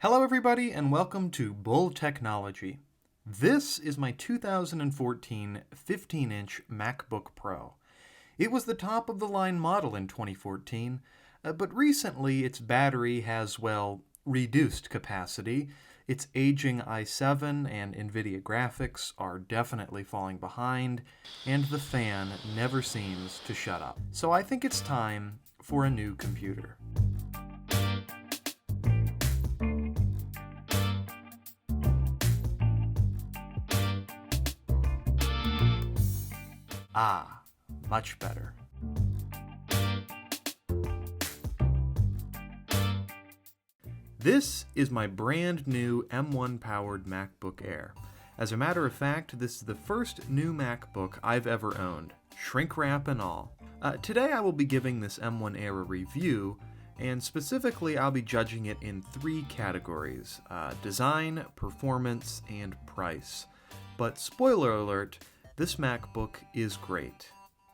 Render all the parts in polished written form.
Hello everybody and welcome to Bull Technology. This is my 2014 15-inch MacBook Pro. It was the top of the line model in 2014, but recently its battery has, reduced capacity. Its aging i7 and NVIDIA graphics are definitely falling behind, and the fan never seems to shut up. So I think it's time for a new computer. Ah, much better. This is my brand new M1 powered MacBook Air. As a matter of fact, this is the first new MacBook I've ever owned, shrink wrap and all. Today I will be giving this M1 Air a review, and specifically I'll be judging it in three categories: design, performance, and price. But spoiler alert, this MacBook is great.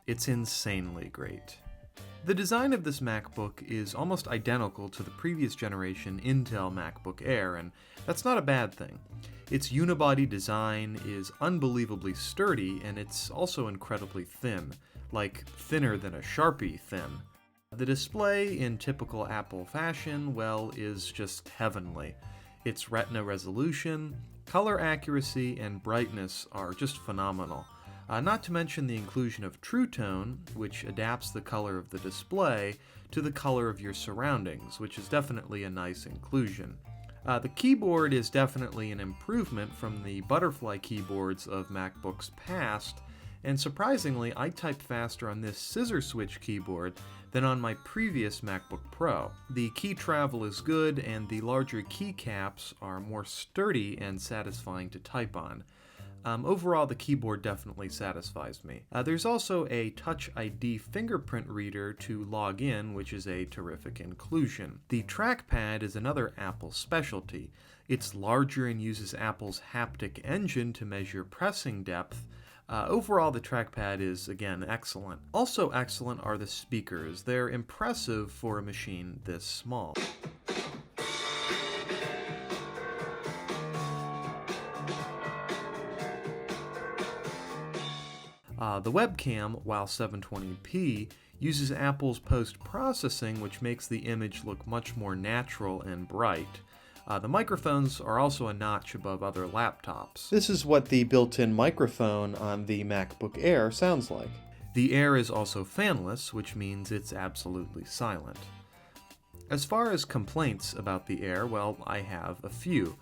It's insanely great. The design of this MacBook is almost identical to the previous generation Intel MacBook Air, and that's not a bad thing. Its unibody design is unbelievably sturdy, and it's also incredibly thin, like thinner than a Sharpie thin. The display, in typical Apple fashion, is just heavenly. Its Retina resolution, color accuracy, and brightness are just phenomenal. Not to mention the inclusion of True Tone, which adapts the color of the display to the color of your surroundings, which is definitely a nice inclusion. The keyboard is definitely an improvement from the butterfly keyboards of MacBooks past, and surprisingly, I type faster on this scissor switch keyboard than on my previous MacBook Pro. The key travel is good, and the larger keycaps are more sturdy and satisfying to type on. Overall, the keyboard definitely satisfies me. There's also a Touch ID fingerprint reader to log in, which is a terrific inclusion. The trackpad is another Apple specialty. It's larger and uses Apple's haptic engine to measure pressing depth. Overall, the trackpad is, again, excellent. Also excellent are the speakers. They're impressive for a machine this small. The webcam, while 720p, uses Apple's post-processing, which makes the image look much more natural and bright. The microphones are also a notch above other laptops. This is what the built-in microphone on the MacBook Air sounds like. The Air is also fanless, which means it's absolutely silent. As far as complaints about the Air, I have a few.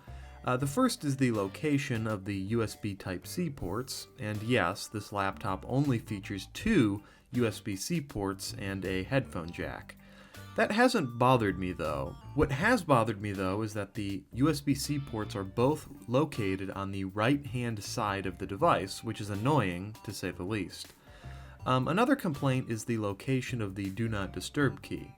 The first is the location of the USB Type-C ports, and yes, this laptop only features two USB-C ports and a headphone jack. That hasn't bothered me though. What has bothered me though is that the USB-C ports are both located on the right-hand side of the device, which is annoying to say the least. Another complaint is the location of the Do Not Disturb key.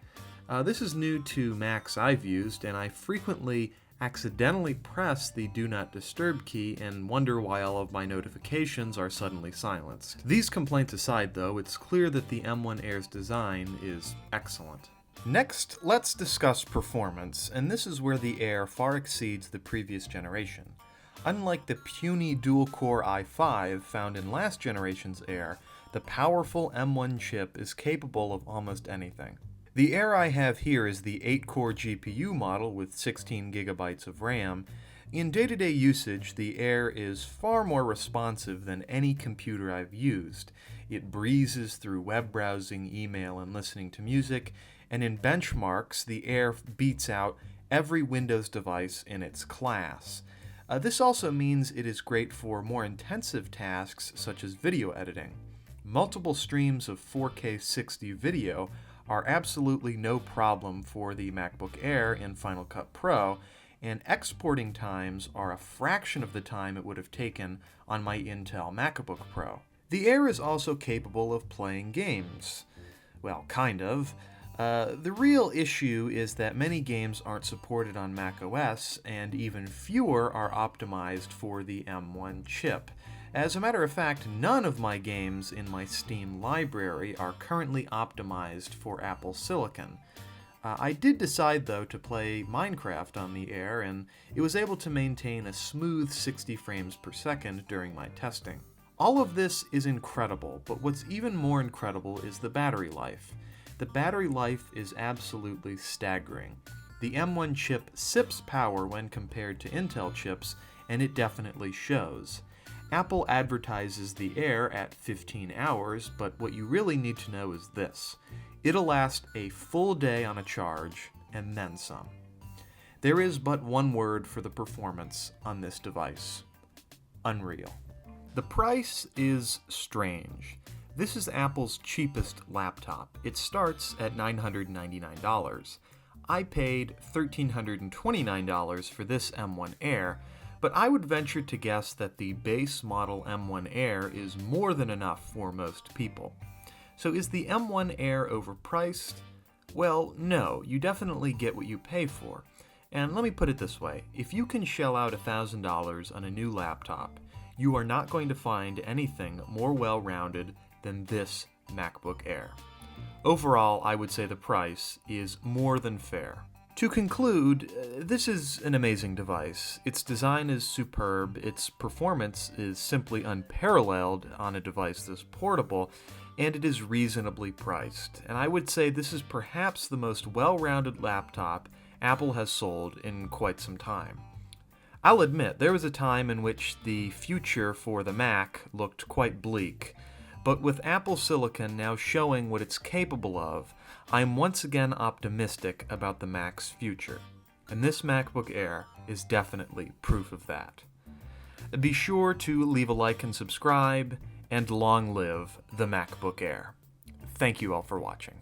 This is new to Macs I've used, and I frequently accidentally press the Do Not Disturb key and wonder why all of my notifications are suddenly silenced. These complaints aside though, it's clear that the M1 Air's design is excellent. Next, let's discuss performance, and this is where the Air far exceeds the previous generation. Unlike the puny dual-core i5 found in last generation's Air, the powerful M1 chip is capable of almost anything. The Air I have here is the 8-core GPU model with 16 gigabytes of RAM. In day-to-day usage, the Air is far more responsive than any computer I've used. It breezes through web browsing, email, and listening to music, and in benchmarks, the Air beats out every Windows device in its class. This also means it is great for more intensive tasks such as video editing. Multiple streams of 4K 60 video are absolutely no problem for the MacBook Air in Final Cut Pro, and exporting times are a fraction of the time it would have taken on my Intel MacBook Pro. The Air is also capable of playing games. Well, kind of. The real issue is that many games aren't supported on macOS, and even fewer are optimized for the M1 chip. As a matter of fact, none of my games in my Steam library are currently optimized for Apple Silicon. I did decide, though, to play Minecraft on the Air, and it was able to maintain a smooth 60 frames per second during my testing. All of this is incredible, but what's even more incredible is the battery life. The battery life is absolutely staggering. The M1 chip sips power when compared to Intel chips, and it definitely shows. Apple advertises the Air at 15 hours, but what you really need to know is this. It'll last a full day on a charge, and then some. There is but one word for the performance on this device: unreal. The price is strange. This is Apple's cheapest laptop. It starts at $999. I paid $1,329 for this M1 Air, but I would venture to guess that the base model M1 Air is more than enough for most people. So is the M1 Air overpriced? Well, no, you definitely get what you pay for. And let me put it this way, if you can shell out $1,000 on a new laptop, you are not going to find anything more well-rounded than this MacBook Air. Overall, I would say the price is more than fair. To conclude, this is an amazing device. Its design is superb, its performance is simply unparalleled on a device this portable, and it is reasonably priced. And I would say this is perhaps the most well-rounded laptop Apple has sold in quite some time. I'll admit, there was a time in which the future for the Mac looked quite bleak, but with Apple Silicon now showing what it's capable of, I'm once again optimistic about the Mac's future, and this MacBook Air is definitely proof of that. Be sure to leave a like and subscribe, and long live the MacBook Air. Thank you all for watching.